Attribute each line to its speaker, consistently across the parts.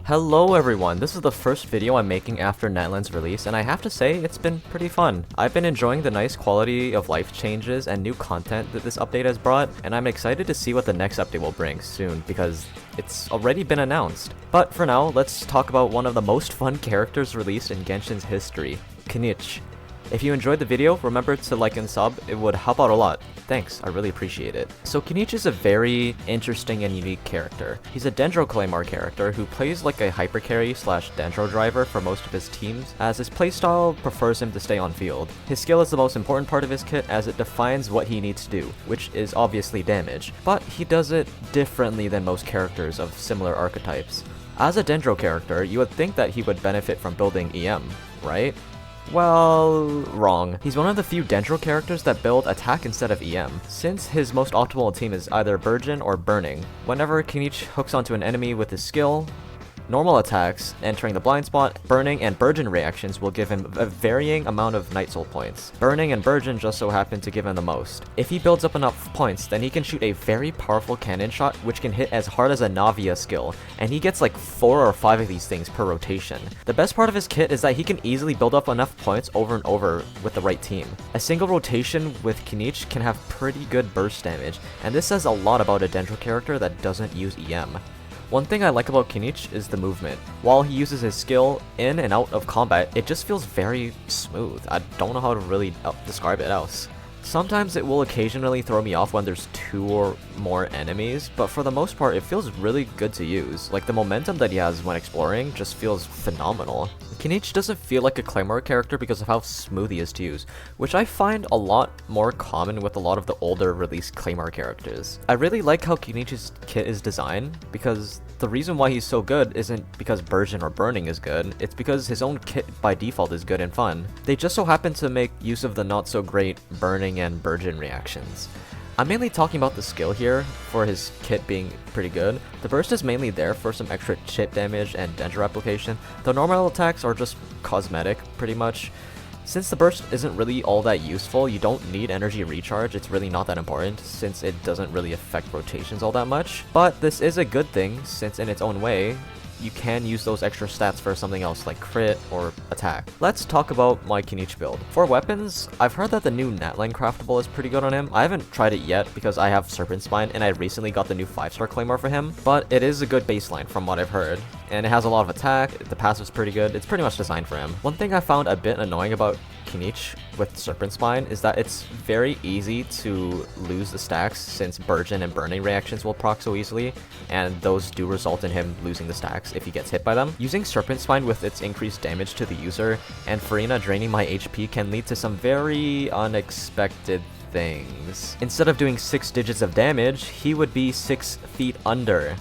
Speaker 1: Hello everyone, this is the first video I'm making after Natlan's release, and I have to say, it's been pretty fun. I've been enjoying the nice quality of life changes and new content that this update has brought, and I'm excited to see what the next update will bring soon, because it's already been announced. But for now, let's talk about one of the most fun characters released in Genshin's history, Kinich. If you enjoyed the video, remember to like and sub, it would help out a lot. Thanks, I really appreciate it. So Kinich is a very interesting and unique character. He's a Dendro Claymore character who plays like a hyper carry slash Dendro driver for most of his teams, as his playstyle prefers him to stay on field. His skill is the most important part of his kit as it defines what he needs to do, which is obviously damage, but he does it differently than most characters of similar archetypes. As a Dendro character, you would think that he would benefit from building EM, right? Well, wrong. He's one of the few Dendro characters that build attack instead of EM, since his most optimal team is either Burgeon or Burning. Whenever Kinich hooks onto an enemy with his skill, normal attacks, entering the blind spot, Burning and Burgeon reactions will give him a varying amount of Night Soul points. Burning and Burgeon just so happen to give him the most. If he builds up enough points, then he can shoot a very powerful cannon shot which can hit as hard as a Navia skill, and he gets like 4 or 5 of these things per rotation. The best part of his kit is that he can easily build up enough points over and over with the right team. A single rotation with Kinich can have pretty good burst damage, and this says a lot about a Dendro character that doesn't use EM. One thing I like about Kinich is the movement. While he uses his skill in and out of combat, it just feels very smooth. I don't know how to really describe it else. Sometimes it will occasionally throw me off when there's 2 or more enemies, but for the most part it feels really good to use. Like the momentum that he has when exploring just feels phenomenal. Kinich doesn't feel like a Claymore character because of how smooth he is to use, which I find a lot more common with a lot of the older released Claymore characters. I really like how Kinich's kit is designed, because the reason why he's so good isn't because Burgeon or Burning is good, it's because his own kit by default is good and fun. They just so happen to make use of the not so great Burning and Burgeon reactions. I'm mainly talking about the skill here for his kit being pretty good. The burst is mainly there for some extra chip damage and Dendro application. The normal attacks are just cosmetic pretty much. Since the burst isn't really all that useful, you don't need energy recharge, it's really not that important since it doesn't really affect rotations all that much. But this is a good thing since in its own way, you can use those extra stats for something else like crit or attack. Let's talk about my Kinich build. For weapons, I've heard that the new Natlan craftable is pretty good on him. I haven't tried it yet because I have Serpent Spine and I recently got the new 5-star Claymore for him, but it is a good baseline from what I've heard. And it has a lot of attack, the passive's pretty good, it's pretty much designed for him. One thing I found a bit annoying about Kinich with Serpent Spine is that it's very easy to lose the stacks since Burgeon and Burning reactions will proc so easily, and those do result in him losing the stacks if he gets hit by them. Using Serpent Spine with its increased damage to the user and Farina draining my HP can lead to some very unexpected things. Instead of doing 6 digits of damage, he would be 6 feet under.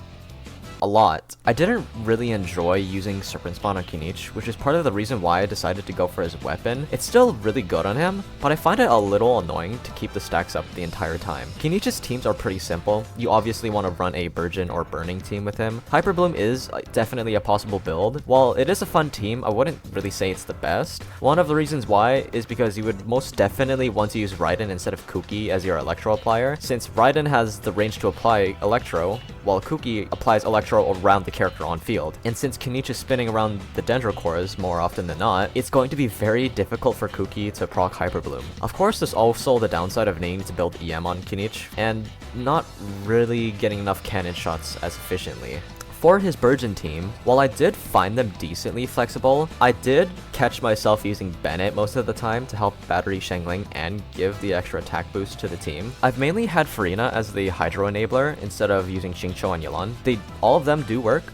Speaker 1: A lot. I didn't really enjoy using Serpent Spawn on Kinich, which is part of the reason why I decided to go for his weapon. It's still really good on him, but I find it a little annoying to keep the stacks up the entire time. Kinich's teams are pretty simple. You obviously want to run a Burgeon or Burning team with him. Hyper Bloom is definitely a possible build. While it is a fun team, I wouldn't really say it's the best. One of the reasons why is because you would most definitely want to use Raiden instead of Kuki as your Electro applier, since Raiden has the range to apply Electro, while Kuki applies Electro around the character on field. And since Kinich is spinning around the Dendro cores more often than not, it's going to be very difficult for Kuki to proc Hyper Bloom. Of course, there's also the downside of needing to build EM on Kinich and not really getting enough cannon shots as efficiently. For his Burgeon team, while I did find them decently flexible, I did catch myself using Bennett most of the time to help battery Shangling and give the extra attack boost to the team. I've mainly had Farina as the Hydro enabler instead of using Xingqiu and Yelan. All of them do work.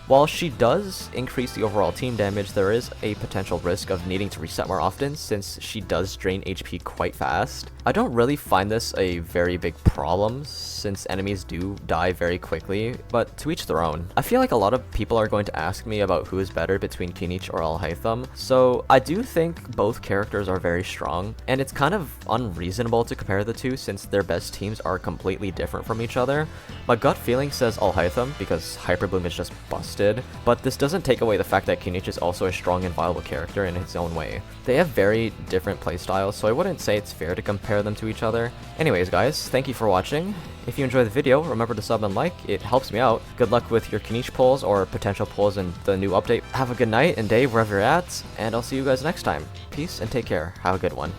Speaker 1: While she does increase the overall team damage, there is a potential risk of needing to reset more often since she does drain HP quite fast. I don't really find this a very big problem since enemies do die very quickly, but to each their own. I feel like a lot of people are going to ask me about who is better between Kinich or Alhaitham, so I do think both characters are very strong, and it's kind of unreasonable to compare the two since their best teams are completely different from each other. My gut feeling says Alhaitham because Hyper Bloom is just busted. boosted, but this doesn't take away the fact that Kinich is also a strong and viable character in his own way. They have very different playstyles, so I wouldn't say it's fair to compare them to each other. Anyways guys, thank you for watching. If you enjoyed the video, remember to sub and like, it helps me out. Good luck with your Kinich pulls or potential pulls in the new update. Have a good night and day wherever you're at, and I'll see you guys next time. Peace and take care. Have a good one.